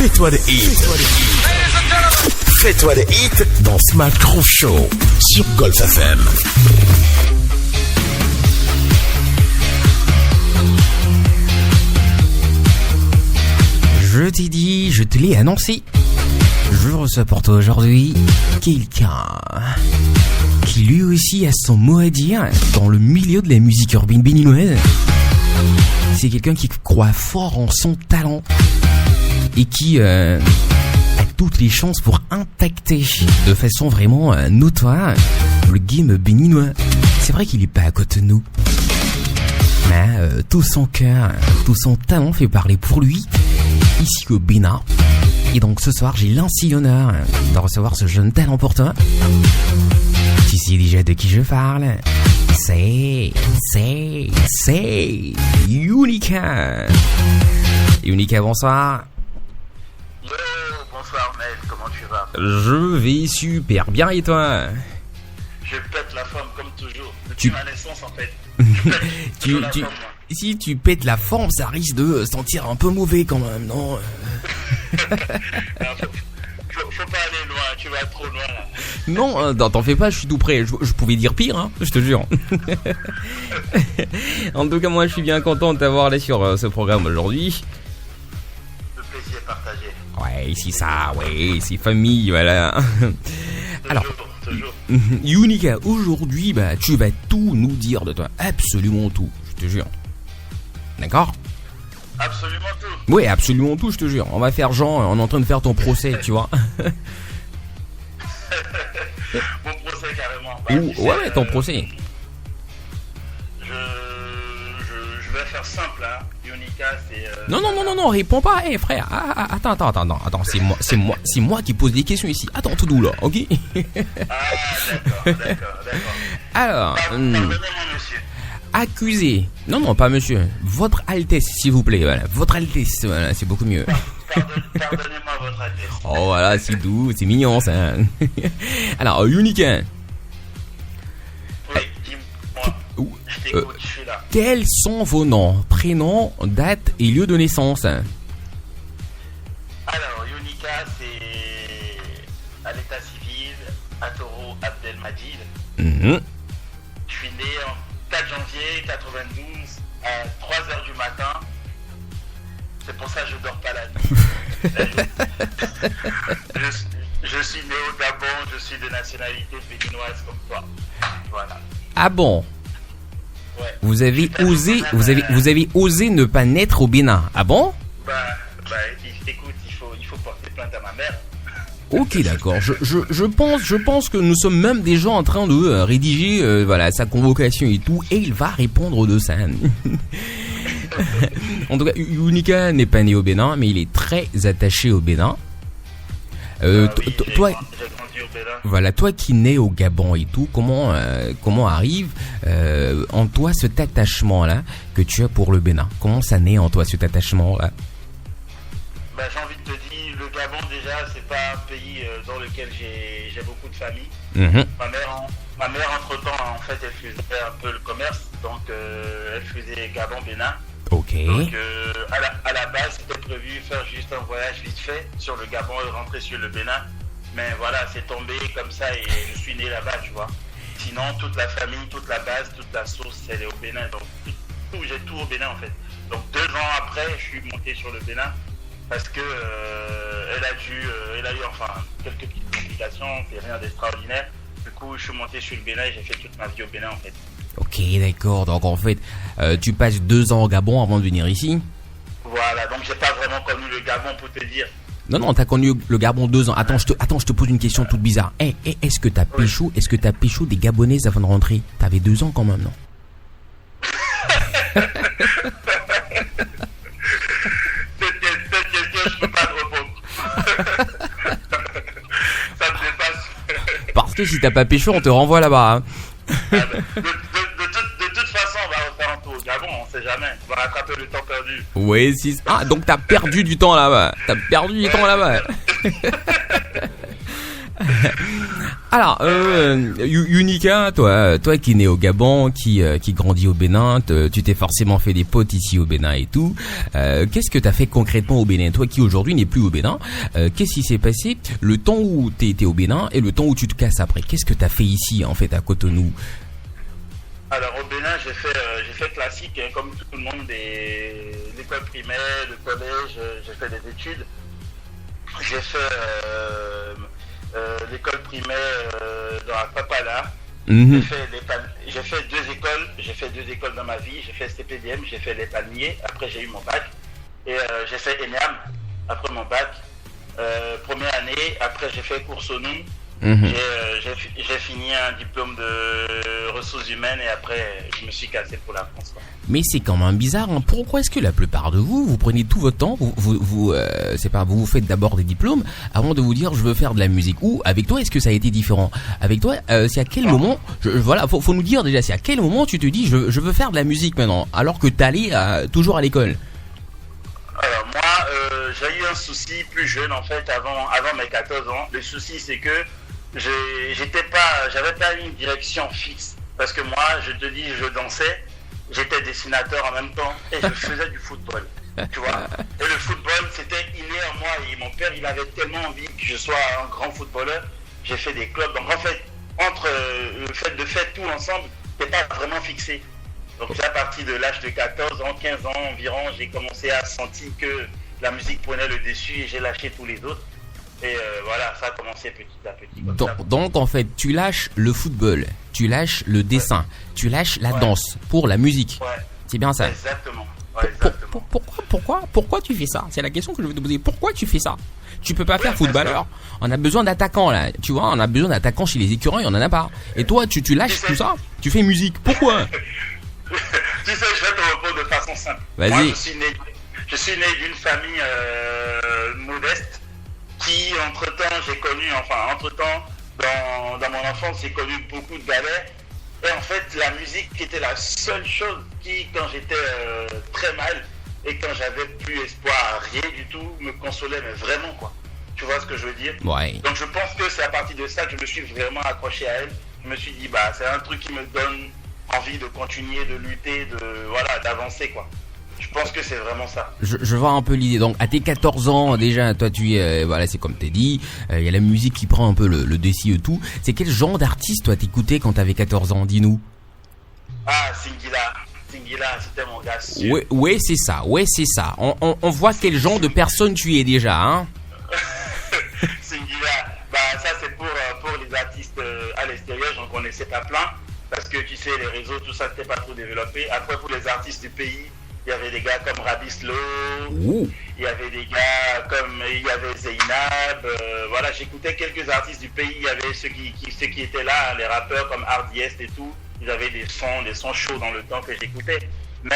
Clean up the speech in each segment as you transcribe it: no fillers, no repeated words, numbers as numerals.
Fais-toi des hits. Fais-toi des hits dans Smack Groove Show sur Golf FM. Je t'ai dit, je te l'ai annoncé. Je reçois pour toi aujourd'hui quelqu'un qui lui aussi a son mot à dire dans le milieu de la musique urbaine béninoise. C'est quelqu'un qui croit fort en son talent et qui a toutes les chances pour impacter de façon vraiment notoire le game béninois. C'est vrai qu'il n'est pas à côté de nous, mais tout son cœur, tout son talent fait parler pour lui ici au Bénin. Et donc ce soir j'ai l'insi honneur de recevoir ce jeune talent pour toi. Tu sais déjà de qui je parle. C'est Unica. Unica, bonsoir. Yo, bonsoir Mel, comment tu vas? Je vais super bien et toi? Je pète la forme comme toujours, depuis ma naissance en fait. Si tu pètes la forme, ça risque de sentir un peu mauvais quand même, non? Faut pas aller loin, tu vas trop loin là. Non, t'en fais pas, je suis tout prêt. Je pouvais dire pire, hein, je te jure. En tout cas, moi, je suis bien content de t'avoir là sur ce programme aujourd'hui. Le plaisir partagé. Ouais, c'est ça, ouais, c'est famille, voilà. Alors, toujours. Unica, aujourd'hui, bah, tu vas tout nous dire de toi, absolument tout, je te jure. D'accord? Absolument tout. Oui, absolument tout, je te jure. On va faire genre, on est en train de faire ton procès, tu vois. Mon procès carrément. Ouais, ton procès. Je vais faire simple, hein. Unica, c'est. Non, réponds pas, frère. Attends. C'est moi qui pose des questions ici. Attends, tout doux là, ok? D'accord. Alors. Pardonnez-moi, monsieur. Accusé. Non, pas monsieur. Votre Altesse, s'il vous plaît. Voilà. Votre Altesse, voilà, c'est beaucoup mieux. Pardonnez-moi, votre Altesse. Oh, voilà, c'est doux, c'est mignon, ça. Alors, Unica. Oui, dis-moi. Je t'écoute, je suis là. Quels sont vos noms, prénoms, date et lieu de naissance? Alors, Unica, c'est à l'état civil, à Toro Abdelmadjid. Mm-hmm. Je suis né en 4 janvier 92 à 3h du matin. C'est pour ça que je dors pas la nuit. je suis né au Gabon, je suis de nationalité béninoise comme toi. Voilà. Ah bon? Ouais. Vous avez osé ne pas naître au Bénin. Ah bon? Écoute, il faut porter plainte à ma mère. Ok, d'accord. Je pense que nous sommes même déjà en train de rédiger voilà, sa convocation et tout, et il va répondre de ça. En tout cas, Unica n'est pas né au Bénin, mais il est très attaché au Bénin. Toi, j'ai grandi au Bénin. Voilà, toi qui nais au Gabon et tout, comment arrive en toi cet attachement-là que tu as pour le Bénin? Comment ça naît en toi cet attachement-là? J'ai envie de te dire, le Gabon déjà, c'est pas un pays dans lequel j'ai beaucoup de famille. Mm-hmm. Ma mère entre-temps, en fait, elle faisait un peu le commerce, donc elle faisait Gabon-Bénin. Ok. Donc à la base, c'était prévu faire juste un voyage vite fait sur le Gabon et rentrer sur le Bénin. Mais voilà, c'est tombé comme ça et je suis né là-bas, tu vois. Sinon, toute la famille, toute la base, toute la source, elle est au Bénin. Donc j'ai tout au Bénin en fait. Donc 2 ans après, je suis monté sur le Bénin parce que elle a eu enfin quelques petites complications, c'est rien d'extraordinaire. Du coup, je suis monté sur le Bénin et j'ai fait toute ma vie au Bénin en fait. Ok, d'accord. Donc en fait, tu passes 2 ans au Gabon avant de venir ici? Voilà, donc j'ai pas vraiment connu le Gabon pour te dire. Non, t'as connu le Gabon 2 ans. Attends, je te pose une question toute bizarre. Est-ce que t'as pécho des Gabonaises avant de rentrer? T'avais 2 ans quand même, non? Cette question, je peux pas te répondre. Ça me dépasse. Parce que si t'as pas pécho, on te renvoie là-bas. Hein. De toute façon, on va refaire un tour au Gabon, on sait jamais. On va rattraper le temps perdu. Ouais, si. Ah, donc t'as perdu du temps là-bas. Alors, Unica, toi qui es né au Gabon, qui grandit au Bénin, tu t'es forcément fait des potes ici au Bénin et tout. Qu'est-ce que t'as fait concrètement au Bénin? Toi qui aujourd'hui n'es plus au Bénin, qu'est-ce qui s'est passé le temps où t'étais au Bénin et le temps où tu te casses après? Qu'est-ce que t'as fait ici en fait à Cotonou? Alors au Bénin, j'ai fait classique, hein, comme tout le monde, l'école primaire, le collège, j'ai fait des études. J'ai fait l'école primaire dans la Papala. Mhm. J'ai fait deux écoles dans ma vie. J'ai fait CPDM, j'ai fait les palmiers. Après j'ai eu mon bac et j'ai fait ENEAM après mon bac. Première année. Après j'ai fait Coursonou. Mhm. J'ai fini un diplôme de ressources humaines et après je me suis cassé pour la France, quoi. Mais c'est quand même bizarre, hein. Pourquoi est-ce que la plupart de vous prenez tout votre temps, vous faites d'abord des diplômes avant de vous dire je veux faire de la musique? Ou avec toi, est-ce que ça a été différent? Avec toi, c'est à quel moment, faut nous dire déjà, c'est à quel moment tu te dis je veux faire de la musique maintenant, alors que t'allais toujours à l'école? Alors moi, j'ai eu un souci plus jeune en fait, avant mes 14 ans. Le souci c'est que j'avais pas une direction fixe. Parce que moi, je te dis, je dansais, j'étais dessinateur en même temps et je faisais du football. Tu vois? Et le football, c'était inné en moi. Et mon père, il avait tellement envie que je sois un grand footballeur. J'ai fait des clubs. Donc en fait, entre le fait de faire tout ensemble, c'est pas vraiment fixé. Donc à partir de l'âge de 14 ans, 15 ans environ, j'ai commencé à sentir que la musique prenait le dessus et j'ai lâché tous les autres. Et voilà, ça a commencé petit à petit. Donc en fait, tu lâches le football, tu lâches le dessin, tu lâches la danse pour la musique. Ouais. C'est bien ça. Exactement. Ouais, exactement. Pourquoi tu fais ça? C'est la question que je vais te poser. Pourquoi tu fais ça? Tu peux pas faire footballeur. On a besoin d'attaquants là. Tu vois, on a besoin d'attaquants chez les écureuils, on en a pas. Et toi, tu lâches tout ça? Tu fais musique. Pourquoi? Tu sais, je vais te répondre de façon simple. Vas-y. Moi, je suis né d'une famille modeste qui, entre-temps, dans mon enfance, j'ai connu beaucoup de galères. Et en fait, la musique était la seule chose qui, quand j'étais très mal et quand j'avais plus espoir à rien du tout, me consolait, mais vraiment, quoi. Tu vois ce que je veux dire? Ouais. Donc je pense que c'est à partir de ça que je me suis vraiment accroché à elle. Je me suis dit, c'est un truc qui me donne envie de continuer, de lutter, d'avancer, quoi. Je pense que c'est vraiment ça. Je vois un peu l'idée. Donc à tes 14 ans déjà, toi c'est comme t'as dit, il y a la musique qui prend un peu le dessus et tout. C'est quel genre d'artiste toi t'écoutais quand t'avais 14 ans? Dis-nous. Ah, Singila, c'était mon gars sûr. Ouais, c'est ça. On voit quel genre de personne tu es déjà, hein. Singila, ça c'est pour les artistes à l'extérieur, j'en connaissais pas plein. Parce que tu sais, les réseaux, tout ça, c'était pas trop développé. Après, pour les artistes du pays, il y avait des gars comme Rabislo, il y avait des gars comme Zeynab. J'écoutais quelques artistes du pays. Il y avait ceux qui étaient là, les rappeurs comme Hardiest et tout. Ils avaient des sons chauds dans le temps que j'écoutais. Mais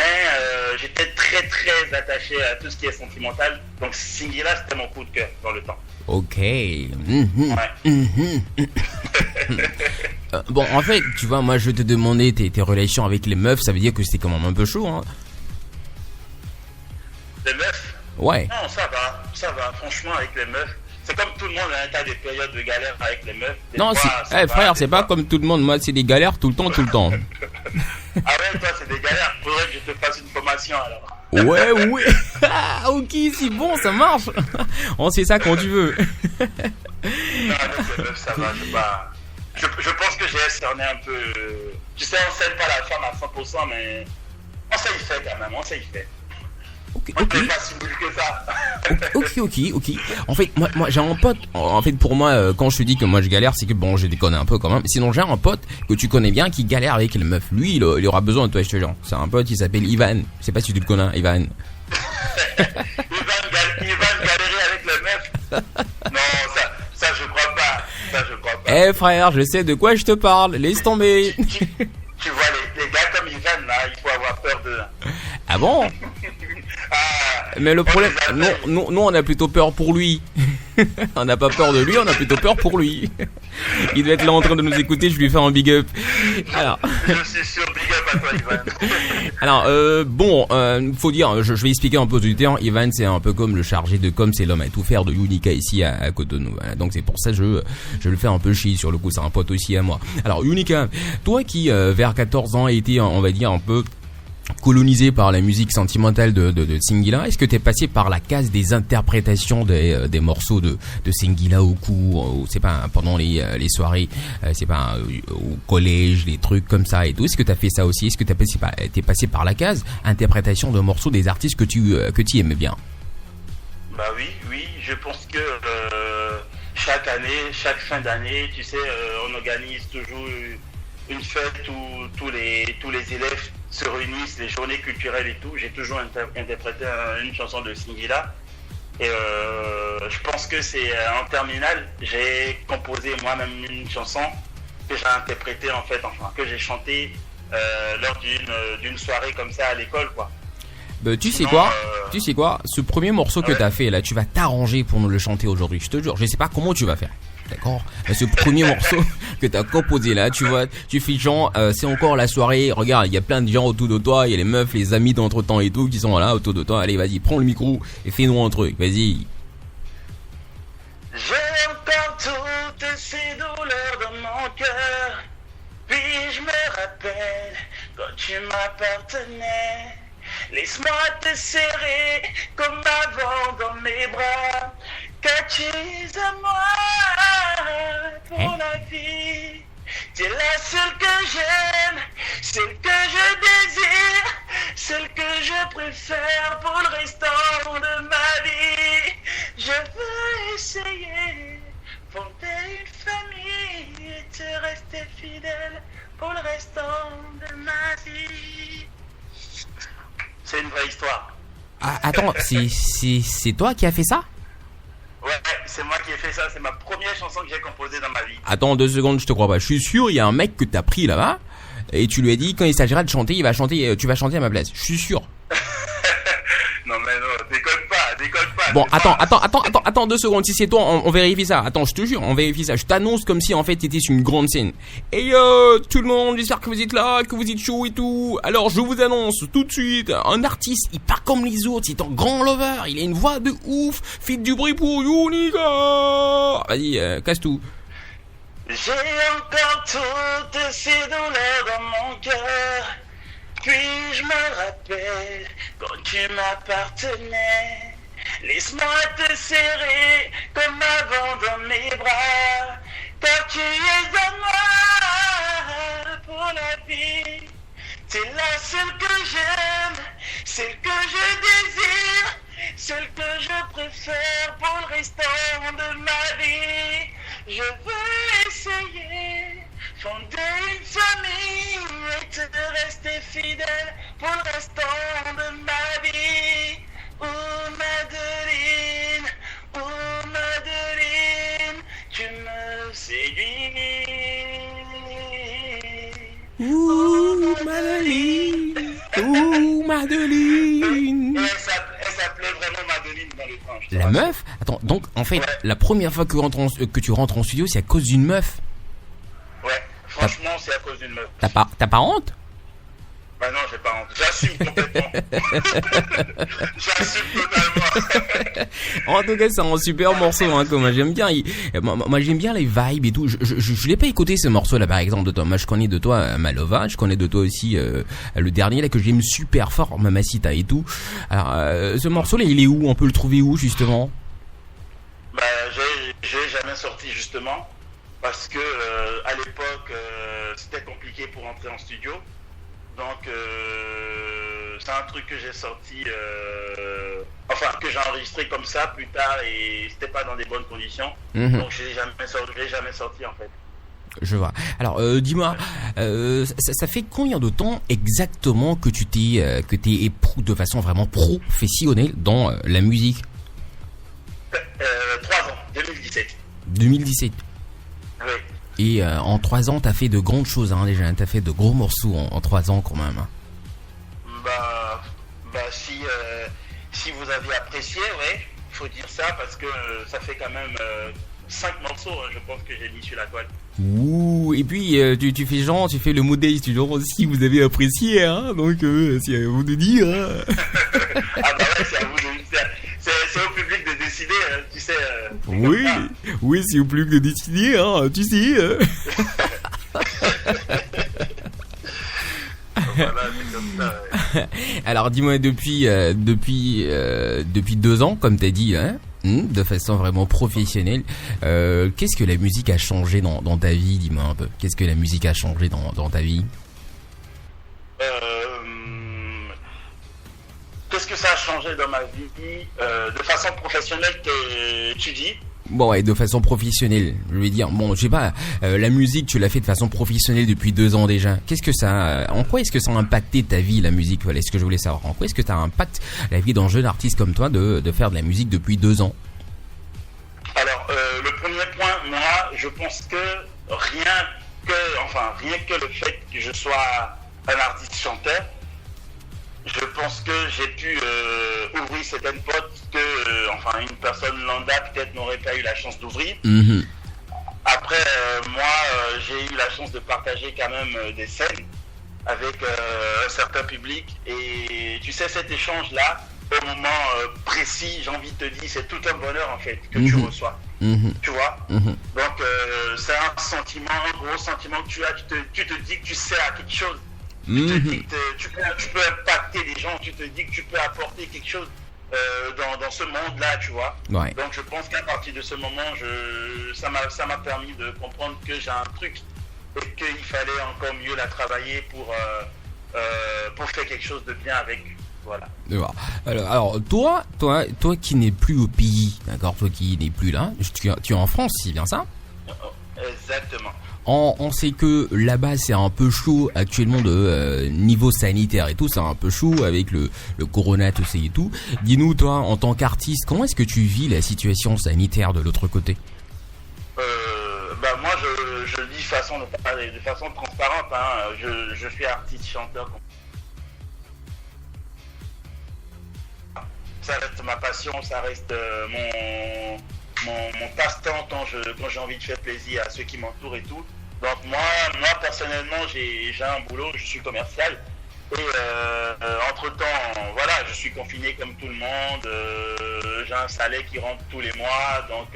j'étais très très attaché à tout ce qui est sentimental. Donc Singila, c'était mon coup de cœur dans le temps. Ok. Ouais. Bon, en fait, tu vois, moi je te demandais tes relations avec les meufs, ça veut dire que c'était quand même un peu chaud, hein. Les meufs? Ouais. Non, ça va, franchement, avec les meufs. C'est comme tout le monde, hein, t'as des périodes de galère avec les meufs. Non, frère, c'est pas comme tout le monde, moi c'est des galères tout le temps. Ah ouais, toi c'est des galères, faudrait que je te fasse une formation alors. Ouais. Ah, ok, c'est bon, ça marche. On sait ça quand tu veux. Non, avec les meufs, ça va, je pense que j'ai cerné un peu. Tu sais, on sait pas la femme à 100%, mais on sait y faire quand même, on sait y faire. Ok. On peut pas si nul que ça. Ok. En fait, moi j'ai un pote. En fait, pour moi, quand je te dis que moi je galère, c'est que bon, je déconne un peu quand même. Sinon, j'ai un pote que tu connais bien qui galère avec les meufs. Lui, il aura besoin de toi, je te jure. C'est un pote qui s'appelle Ivan. Je sais pas si tu le connais, Ivan. Ivan galérer avec les meufs? Non, ça je crois pas. Eh frère, je sais de quoi je te parle. Laisse tomber. Tu vois, les gars comme Ivan, là, il faut avoir peur d'eux. Ah bon? Mais le problème, nous on a plutôt peur pour lui. On n'a pas peur de lui, on a plutôt peur pour lui. Il doit être là en train de nous écouter, je lui fais un big up. Alors. Je suis sûr, big up à toi, Ivan. Alors, faut dire, je vais expliquer un peu aux auditeurs. Ivan, c'est un peu comme le chargé de com, c'est l'homme à tout faire de Unica ici à Cotonou. Voilà, donc c'est pour ça que je le fais un peu chier sur le coup, c'est un pote aussi à moi. Alors, Unica, toi qui, vers 14 ans, a été, on va dire, un peu colonisé par la musique sentimentale de Singila, est-ce que t'es passé par la case des interprétations des morceaux de Singila au cours, ou c'est pas pendant les soirées, c'est pas au collège, les trucs comme ça et tout? Est-ce que t'as fait ça aussi? Est-ce que t'es passé par la case interprétation de morceaux des artistes que tu aimais bien? Bah oui, je pense que chaque année, chaque fin d'année, tu sais, on organise toujours une fête où tous les élèves se réunissent, les journées culturelles et tout. J'ai toujours interprété une chanson de Singila. Et je pense que c'est en terminale, j'ai composé moi-même une chanson que j'ai interprétée en fait, enfin que j'ai chantée lors d'une soirée comme ça à l'école, quoi. Tu sais quoi, ce premier morceau que t'as fait là, tu vas t'arranger pour nous le chanter aujourd'hui, je te jure. Je sais pas comment tu vas faire, d'accord, mais ce premier morceau que t'as composé là, tu vois, tu fais genre c'est encore la soirée, regarde, il y a plein de gens autour de toi, il y a les meufs, les amis d'entre-temps et tout qui sont là autour de toi. Allez, vas-y, prends le micro et fais-nous un truc, vas-y. J'ai encore toutes ces douleurs dans mon cœur, puis je me rappelle quand tu m'appartenais. Laisse-moi te serrer comme avant dans mes bras, car tu es à moi pour la vie. Tu es la seule que j'aime, celle que je désire, celle que je préfère pour le restant de ma vie. Je veux essayer, fonder une famille et te rester fidèle pour le restant de ma vie. C'est une vraie histoire. Ah, attends, c'est toi qui as fait ça? Ouais, c'est moi qui ai fait ça. C'est ma première chanson que j'ai composée dans ma vie. Attends 2 secondes, je te crois pas. Je suis sûr, il y a un mec que t'as pris là-bas et tu lui as dit quand il s'agira de chanter, tu vas chanter à ma place. Je suis sûr. Non mais non, déconne pas. Bon, attends 2 secondes. Si c'est toi, on vérifie ça. Attends, je te jure, on vérifie ça. Je t'annonce comme si en fait t'étais sur une grande scène. Et tout le monde, j'espère que vous êtes là, que vous êtes chaud et tout. Alors je vous annonce tout de suite, un artiste, il part comme les autres, c'est un grand lover, il a une voix de ouf. Faites du bruit pour Unica. Vas-y, casse tout. J'ai encore toutes ces douleurs dans mon cœur, puis je me rappelle quand tu m'appartenais. Laisse-moi te serrer comme avant dans mes bras, car tu es à moi pour la vie. C'est la seule que j'aime, celle que je désire, celle que je préfère pour le restant de ma vie. Je veux essayer, fonder une famille et te rester fidèle pour le restant de ma vie. Oh Madeleine, tu me séduis. Ouh Madeleine. Elle s'appelait vraiment Madeleine dans le train. La meuf? Attends, donc en fait, la première fois que tu rentres en studio, c'est à cause d'une meuf? Ouais, franchement, c'est à cause d'une meuf. T'as pas honte? Bah non, j'ai pas honte. J'assume complètement. J'assume totalement. En tout cas, c'est un super morceau, hein, que moi j'aime bien. Moi j'aime bien les vibes et tout. Je l'ai pas écouté ce morceau-là, par exemple, de toi. Moi je connais de toi Malova, je connais de toi aussi le dernier là que j'aime super fort, Mamacita et tout. Alors, ce morceau-là, il est où? On peut le trouver où justement? Bah, j'ai jamais sorti justement parce que à l'époque c'était compliqué pour entrer en studio. Donc c'est un truc que j'ai sorti, que j'ai enregistré comme ça plus tard et c'était pas dans des bonnes conditions. Donc je l'ai jamais sorti en fait. Je vois. Alors dis-moi, ça fait combien de temps exactement que t'es éprouvé de façon vraiment professionnelle dans la musique? 3 ans, 2017. 2017. Oui. Et en 3 ans, t'as fait de grandes choses, hein, déjà. T'as fait de gros morceaux en 3 ans, quand même. Bah si vous avez apprécié, ouais, faut dire ça, parce que ça fait quand même 5 morceaux, hein, je pense que j'ai mis sur la toile. Ouh, et puis tu fais genre, tu fais le modeste, tu genre si vous avez apprécié, hein, donc c'est à vous de dire. Hein. Ah bah ouais, c'est à vous de c'est au public de décider, hein, tu sais. Oui, oui, c'est au public de décider, hein, tu sais. Voilà, c'est comme ça. Ouais. Alors dis-moi, depuis 2 ans, comme t'as dit, hein, de façon vraiment professionnelle, qu'est-ce que la musique a changé dans ta vie? Dis-moi un peu. Qu'est-ce que la musique a changé dans ta vie? Qu'est-ce que ça a changé dans ma vie de façon professionnelle, tu dis? Bon ouais, de façon professionnelle, je veux dire, bon, je sais pas, la musique, tu l'as fait de façon professionnelle depuis 2 ans déjà. Qu'est-ce que ça, en quoi est-ce que ça a impacté ta vie, la musique? Voilà, ce que je voulais savoir. En quoi est-ce que ça impacte la vie d'un jeune artiste comme toi de faire de la musique depuis 2 ans? Alors, le premier point, moi, je pense que rien que le fait que je sois un artiste chanteur, je pense que j'ai pu ouvrir certaines portes que une personne lambda peut-être n'aurait pas eu la chance d'ouvrir. Mmh. Après, moi, j'ai eu la chance de partager quand même des scènes avec un certain public. Et tu sais, cet échange-là, au moment précis, j'ai envie de te dire, c'est tout un bonheur en fait que tu reçois. Tu vois. Donc, c'est un sentiment, un gros sentiment que tu as. Tu te dis que tu sers à quelque chose. Tu te dis que tu peux impacter les gens, tu te dis que tu peux apporter quelque chose dans ce monde-là, tu vois. Ouais. Donc je pense qu'à partir de ce moment, ça m'a permis de comprendre que j'ai un truc et qu'il fallait encore mieux la travailler pour faire quelque chose de bien avec. Voilà. Alors toi qui n'es plus au pays, d'accord, toi qui n'es plus là, tu es en France, c'est bien ça? Exactement. On sait que là-bas c'est un peu chaud actuellement de niveau sanitaire et tout, c'est un peu chaud avec le corona, tout ça et tout. Dis-nous toi, en tant qu'artiste, comment est-ce que tu vis la situation sanitaire de l'autre côté? Moi je le dis de façon transparente, hein. Je suis artiste chanteur. Ça reste ma passion, ça reste mon passe-temps quand j'ai envie de faire plaisir à ceux qui m'entourent et tout. Donc moi personnellement j'ai un boulot, je suis commercial et entre-temps voilà, je suis confiné comme tout le monde, j'ai un salaire qui rentre tous les mois, donc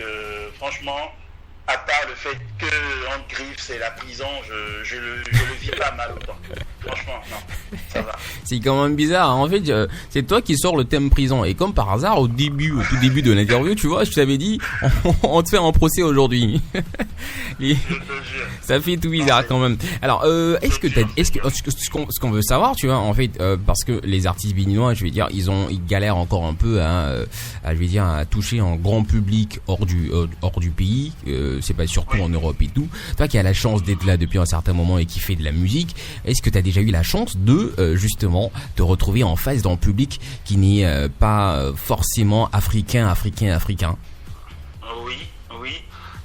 franchement, à part le fait que entre griffes c'est la prison, je le vis pas mal autant. Franchement, non, ça va. C'est quand même bizarre. En fait, c'est toi qui sors le thème prison. Et comme par hasard, au tout début de l'interview, tu vois, je t'avais dit, on te fait un procès aujourd'hui. Ça fait tout bizarre quand même. Alors, ce qu'on veut savoir, tu vois, en fait, parce que les artistes béninois, je vais dire, ils galèrent encore un peu à toucher un grand public hors du pays. C'est pas surtout en Europe et tout. Toi qui as la chance d'être là depuis un certain moment et qui fait de la musique, est-ce que tu as déjà eu la chance de justement te retrouver en face d'un public qui n'est pas forcément africain? Oui.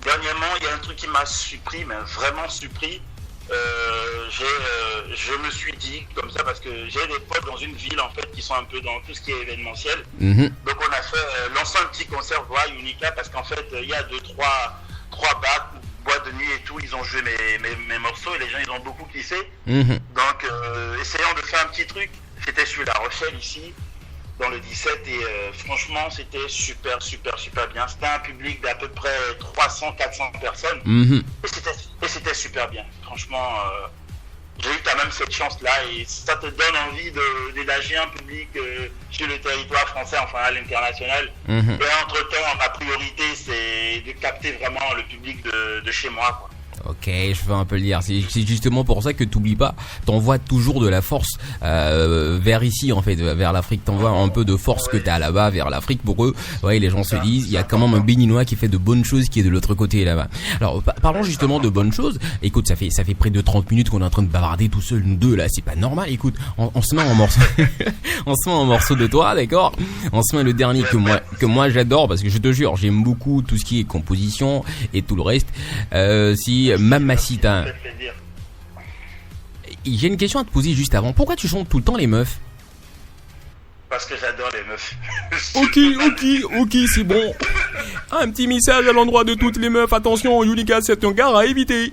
Dernièrement, il y a un truc qui m'a surpris, mais vraiment surpris. Je me suis dit comme ça parce que j'ai des potes dans une ville en fait qui sont un peu dans tout ce qui est événementiel. Donc on a fait lancer un petit concert voix Unica parce qu'en fait il y a 3 bars, boîtes de nuit et tout, ils ont joué mes morceaux et les gens ils ont beaucoup kiffé. Donc essayons de faire un petit truc. C'était sur La Rochelle ici, dans le 17 et franchement c'était super bien. C'était un public d'à peu près 300-400 personnes et c'était super bien. Franchement, j'ai eu quand même cette chance-là et ça te donne envie d'élargir un public sur le territoire français, enfin à l'international. Et entre-temps, ma priorité, c'est de capter vraiment le public de chez moi, quoi. Ok, je veux un peu le dire. C'est justement pour ça que t'oublies pas. T'envoies toujours de la force vers ici, en fait, vers l'Afrique. T'envoies un peu de force que t'as là-bas vers l'Afrique. Pour eux, ouais, les gens se disent, il y a quand même un Béninois qui fait de bonnes choses, qui est de l'autre côté là-bas. Alors, parlons justement de bonnes choses. Écoute, ça fait près de 30 minutes qu'on est en train de bavarder tout seul, nous deux là. C'est pas normal. Écoute, on se met en morceau, on se met en morceau de toi, d'accord? On se met le dernier que moi j'adore parce que je te jure, j'aime beaucoup tout ce qui est composition et tout le reste. Si Mamacita. J'ai une question à te poser juste avant. Pourquoi tu chantes tout le temps les meufs? Parce que j'adore les meufs. Ok, c'est bon. Un petit message à l'endroit de toutes les meufs. Attention, Unica, c'est un gars à éviter.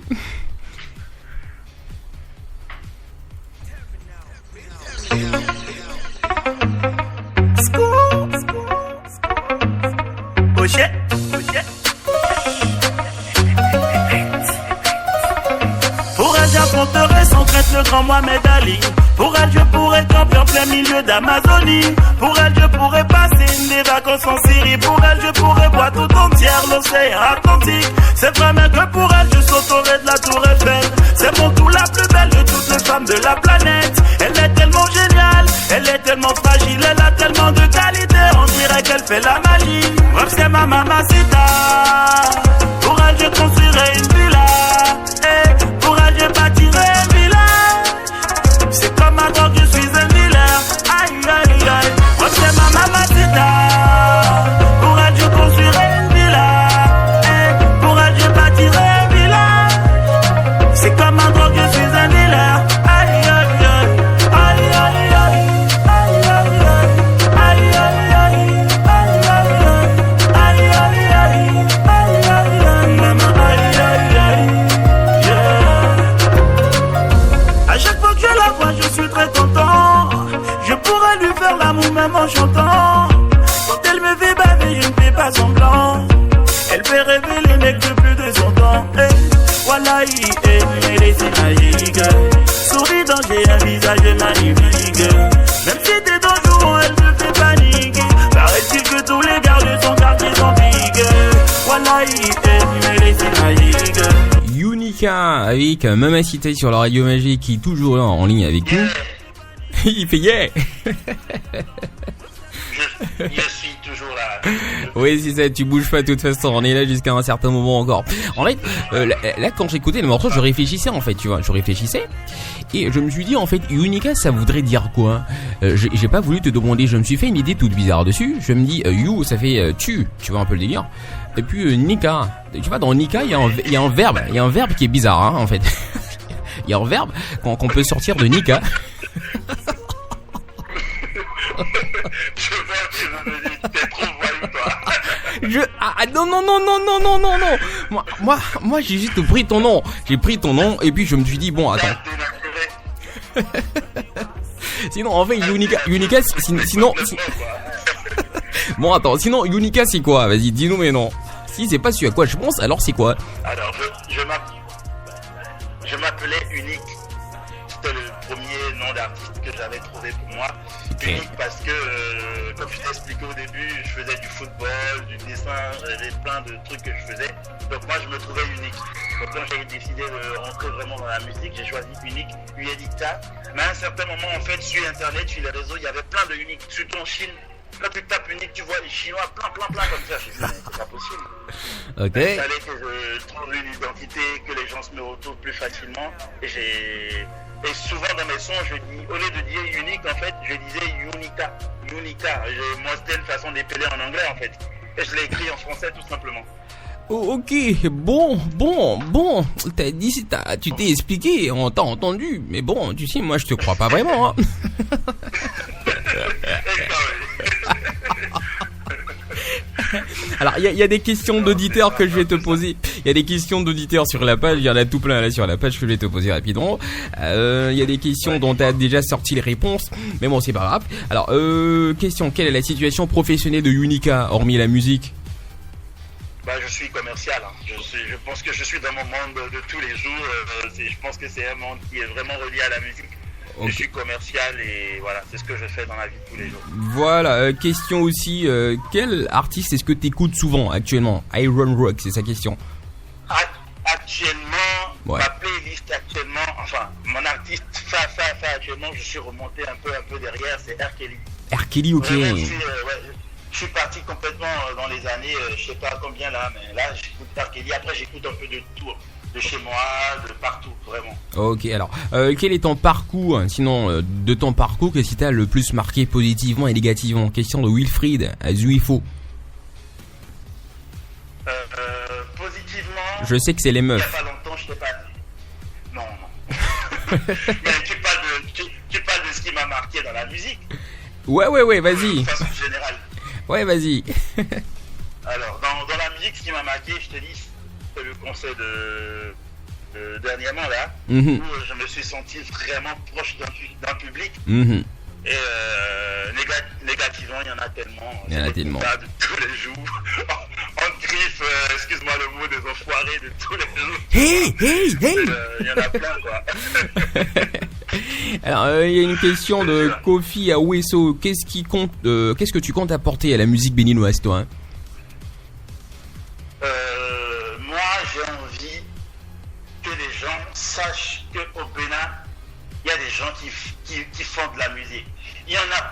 Pour elle j'affronterai sans crainte le grand Mohamed Ali. Pour elle je pourrais camper en plein milieu d'Amazonie. Pour elle je pourrais passer des vacances en Syrie. Pour elle je pourrais boire tout entière l'océan Atlantique. C'est vraiment que pour elle je sauterai de la tour Eiffel. C'est mon tout la plus belle de toutes les femmes de la planète. Elle est tellement géniale, elle est tellement fragile, elle a tellement de qualité, on dirait qu'elle fait la magie. Bref c'est ma mamacita. Pour elle je construirai une villa. Pour elle je bâtirai un village. C'est comme un dog, je suis un dealer. Aïe aïe aïe. Bref c'est ma mamacita. Pour elle je construirai une villa. Pour elle je bâtirai un village. C'est comme un dog, je suis un dealer. Aïe aïe aïe. Aïe aïe aïe. Aïe aïe aïe. Aïe aïe aïe. Aïe aïe aïe. Aïe aïe aïe. Aïe aïe aïe. Maman aïe aïe aïe. À chaque fois que je la vois, je suis très content. Je pourrais lui faire l'amour même en chantant. Quand elle me fait baver, je ne fais pas semblant. Elle fait rêver les mecs de plus de 100 ans. Voilà, elle est magique. Souriant, j'ai un visage magnifique. Même si t'es dans le jour, elle me fait paniquer. Paraît-il que tous les gars de son quartier sont piques. Voilà, elle est magique. Unica avec Mamacita sur la radio magique qui est toujours là en ligne avec nous. Il fait yeah. Je suis toujours là. Oui, c'est ça, tu bouges pas de toute façon, on est là jusqu'à un certain moment encore. En fait, là quand j'écoutais le morceau, je réfléchissais en fait, tu vois, et je me suis dit en fait, Unica ça voudrait dire quoi? J'ai pas voulu te demander, je me suis fait une idée toute bizarre dessus, je me dis, you ça fait tu vois un peu le délire, et puis Nika, tu vois dans Nika il y a un verbe qui est bizarre hein, en fait. Il y a un verbe qu'on peut sortir de Nika. Je vois que tu veux me dire, t'es trop voyou, toi. Non. Moi, j'ai juste pris ton nom. J'ai pris ton nom et puis je me suis dit bon, attends. Sinon, en fait, Unica, sinon. Bon, attends. Sinon, Unica, c'est quoi? Vas-y, dis-nous mais non. Si c'est pas celui à quoi je pense, alors c'est quoi? Alors, je m'appelais Unique. C'était le premier nom d'artiste que j'avais trouvé pour moi. Okay. Unique parce que, comme je t'ai expliqué au début, je faisais du football, du dessin, j'avais plein de trucs que je faisais. Donc moi, je me trouvais unique. Donc quand j'ai décidé de rentrer vraiment dans la musique, j'ai choisi Unique, Uedicta. Mais à un certain moment, en fait, sur Internet, sur les réseaux, il y avait plein de Unique. Surtout en Chine, quand tu tapes Unique, tu vois les Chinois plein comme ça. Je me dis, mais c'est pas possible. Ok. Il fallait que je trouve une identité, que les gens se me retrouvent plus facilement. Et souvent dans mes sons, je dis, au lieu de dire unique, en fait, je disais Unica. Moi, c'était une façon d'épeler en anglais, en fait. Et je l'ai écrit en français, tout simplement. Oh, ok, bon. T'as dit, tu t'es expliqué, on t'a entendu. Mais bon, tu sais, moi, je te crois pas vraiment. Hein. Alors, il y a des questions d'auditeurs que je vais te poser. Il y a des questions d'auditeurs sur la page. Il y en a tout plein là sur la page que je vais te poser rapidement. Il y a des questions dont tu as déjà sorti les réponses. Mais bon, c'est pas grave. Alors, question, quelle est la situation professionnelle de Unica, hormis la musique? Je suis commercial. Hein. Je pense que je suis dans mon monde de tous les jours. Je pense que c'est un monde qui est vraiment relié à la musique. Okay. Je suis commercial et voilà, c'est ce que je fais dans la vie de tous les jours. Voilà, question aussi, quel artiste est-ce que tu écoutes souvent actuellement? Iron Rock, c'est sa question. Actuellement, ouais. Ma playlist actuellement, enfin, mon artiste actuellement, je suis remonté un peu derrière, c'est R. Kelly. R. Kelly, ok. Je suis parti complètement dans les années, je sais pas combien là, mais là j'écoute R. Kelly, après j'écoute un peu de tout. De chez moi, de partout, vraiment. Ok, alors, quel est ton parcours, sinon, de ton parcours, qu'est-ce qui t'a le plus marqué positivement et négativement? Question de Wilfried à Zuifo. Positivement... Je sais que c'est les meufs. Il y a pas longtemps, je sais pas... Non. Mais tu parles de ce qui m'a marqué dans la musique. Ouais, vas-y. De façon générale. Ouais, vas-y. Alors, dans dans la musique, ce qui m'a marqué, je te dis, c'est le concert dernièrement là, où je me suis senti vraiment proche d'un public. Et négativement, il y en a tellement. Il y en a tellement. De tous les jours. On griffe, excuse-moi le mot, des enfoirés de tous les jours. Hey. Il y en a plein, quoi. Alors, il y a une question de Kofi à Wesso. Qu'est-ce que tu comptes apporter à la musique béninoise, toi, hein? Moi, j'ai envie que les gens sachent qu'au Bénin, il y a des gens qui font de la musique. Il y en a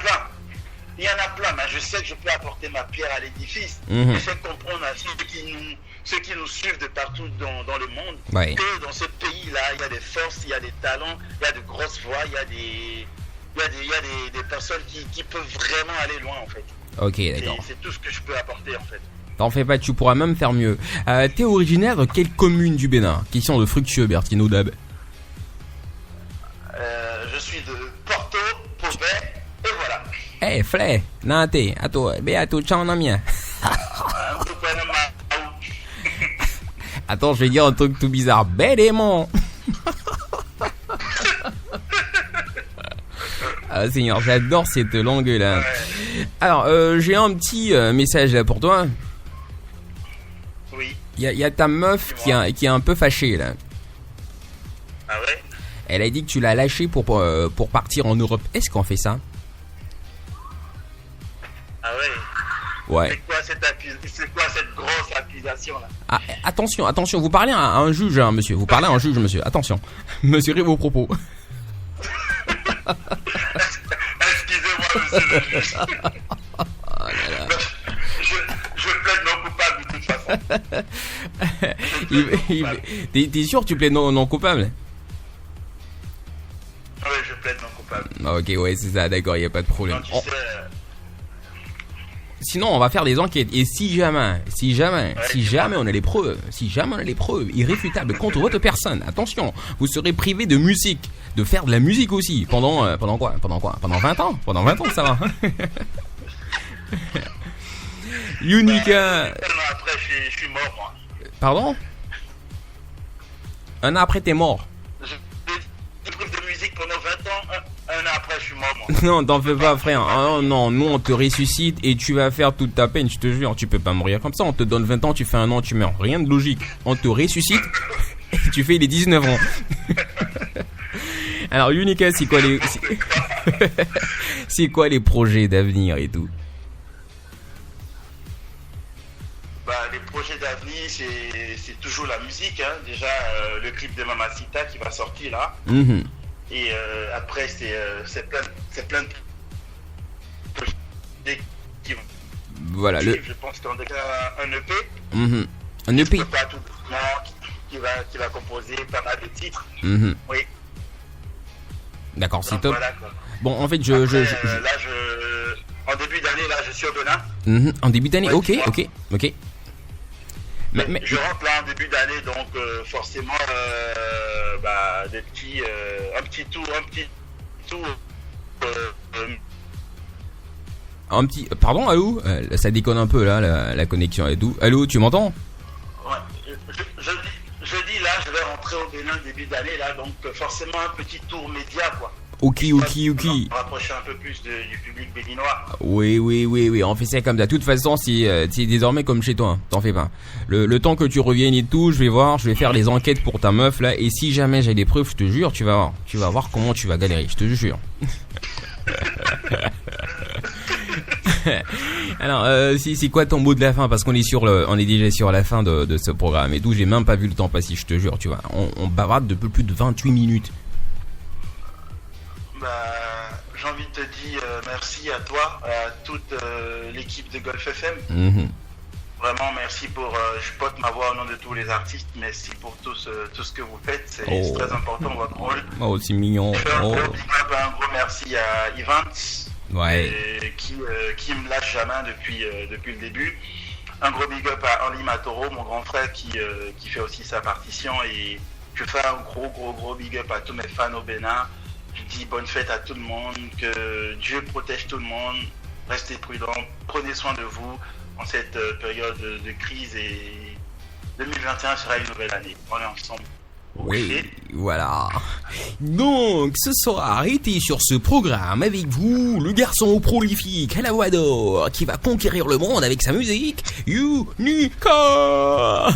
plein, mais je sais que je peux apporter ma pierre à l'édifice et faire comprendre à ceux qui nous suivent de partout dans le monde que dans ce pays-là, il y a des forces, il y a des talents, il y a de grosses voix, il y a des personnes qui peuvent vraiment aller loin, en fait. Ok, d'accord. C'est tout ce que je peux apporter, en fait. T'en fais pas, tu pourras même faire mieux. T'es originaire de quelle commune du Bénin? Question de fructueux, Bertino Dab. Je suis de Porto, Paubert, et voilà. Eh, Flé, Nante, Ato, Beato, ciao, Namien. Attends, je vais dire un truc tout bizarre. Bédémon. Ah, Seigneur, j'adore cette langue-là. Alors, j'ai un petit message là pour toi. Oui. Il y a ta meuf qui est un peu fâchée là. Ah ouais? Elle a dit que tu l'as lâchée pour partir en Europe. Est-ce qu'on fait ça? Ah ouais? Ouais. C'est quoi cette grosse accusation là? Ah, attention, vous parlez à un juge, hein, monsieur. Vous parlez à un juge, monsieur. Attention. Mesurez vos propos. Excusez-moi, monsieur le juge. Oh là là. Je plaide non coupable de toute façon. T'es sûr que tu plaides non coupable? Oui, je plaide non coupable. Ok, ouais, c'est ça, d'accord, y a pas de problème. Non, tu sais, Sinon, on va faire des enquêtes. Et si jamais on a les preuves, irréfutables contre votre personne, attention, vous serez privé de musique, de faire de la musique aussi. Pendant quoi? Pendant 20 ans? Pendant 20 ans, ça va. Unica. Un an après, je suis mort, moi. Pardon? Un an après, t'es mort. J'ai privé de musique pendant 20 ans. Un an après, je suis mort, moi. Non, t'en fais pas, frère. Oh, non, nous, on te ressuscite et tu vas faire toute ta peine, je te jure. Tu peux pas mourir comme ça. On te donne 20 ans, tu fais un an, tu meurs. Rien de logique. On te ressuscite et tu fais les 19 ans. Alors, Unica, c'est quoi les projets d'avenir et tout? Les projets d'avenir, c'est toujours la musique, hein. Déjà, le clip de Mamacita qui va sortir là. Et après, c'est plein de projets qui vont. Voilà, je pense qu'on a un EP. Un EP. Pas tout qui va composer pas mal de titres. Oui. D'accord, c'est donc, top. Voilà, quoi. Bon, en fait, en début d'année, là, je suis au Bénin. En début d'année, ouais, ok. Mais... Je rentre là en début d'année, donc forcément, un petit tour. Pardon, allô? Ça déconne un peu là, la connexion et tout. Allô, tu m'entends? Ouais, je dis là, je vais rentrer au Bénin début d'année là, donc forcément un petit tour média, quoi. Ok. Rapprocher un peu plus du public béninois. Oui, on fait ça comme ça. De toute façon, c'est désormais comme chez toi, hein. T'en fais pas. Le temps que tu reviennes et tout, je vais faire les enquêtes pour ta meuf là, et si jamais j'ai des preuves, je te jure, tu vas voir comment tu vas galérer, je te jure. Alors, c'est quoi ton mot de la fin? Parce qu'on est déjà sur la fin de ce programme et tout, j'ai même pas vu le temps passer, je te jure, tu vois. On bavarde depuis plus de 28 minutes. J'ai envie de te dire merci à toi, à toute l'équipe de Golf FM. Vraiment, merci pour, je porte ma voix au nom de tous les artistes, merci pour tout ce que vous faites, c'est très important votre rôle. Oh, c'est mignon. Un gros merci à Yvan, qui me lâche jamais depuis le début. Un gros big up à Henri Matoro, mon grand frère qui fait aussi sa partition, et je fais un gros big up à tous mes fans au Bénin. Je dis bonne fête à tout le monde, que Dieu protège tout le monde, restez prudents, prenez soin de vous, en cette période de crise, et 2021 sera une nouvelle année. On est ensemble. Oui, voilà. Donc, ce soir, arrêtez sur ce programme avec vous, le garçon prolifique à la voix d'or qui va conquérir le monde avec sa musique, Unica.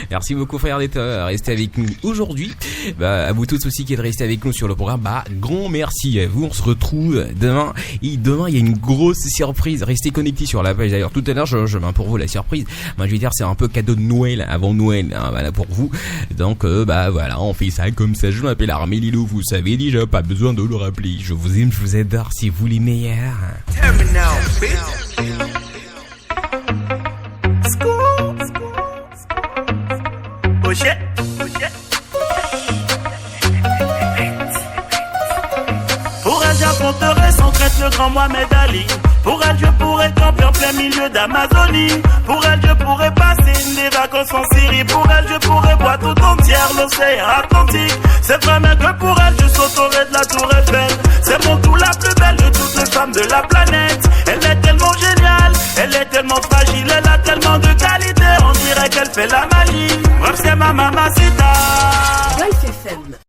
Merci beaucoup, frère d'être resté avec nous aujourd'hui. À vous tous aussi qui êtes restés avec nous sur le programme, grand merci à vous. On se retrouve demain. Et demain, il y a une grosse surprise. Restez connectés sur la page. D'ailleurs, tout à l'heure, je mets pour vous la surprise. Moi, je vais dire, c'est un peu cadeau de Noël, avant Noël, hein, voilà, pour vous. Donc, voilà, on fait ça comme ça. Je m'appelle Armélilo, vous savez déjà, pas besoin de le rappeler. Je vous aime, je vous adore, c'est vous les meilleurs. Pour elle, j'affronterai sans crainte le grand Mohamed Ali. Pour elle, je pourrais camper en plein milieu d'Amazonie. Pour elle, je pourrais passer des vacances en Syrie. Pour elle, je pourrais boire tout entière l'océan Atlantique. C'est vraiment que pour elle, je sauterai de la tour Eiffel. C'est mon tout la plus belle de toutes les femmes de la planète. Elle est tellement géniale, elle est tellement fragile, elle a tellement de qualité, on dirait qu'elle fait la magie. Bref, c'est ma mamacita.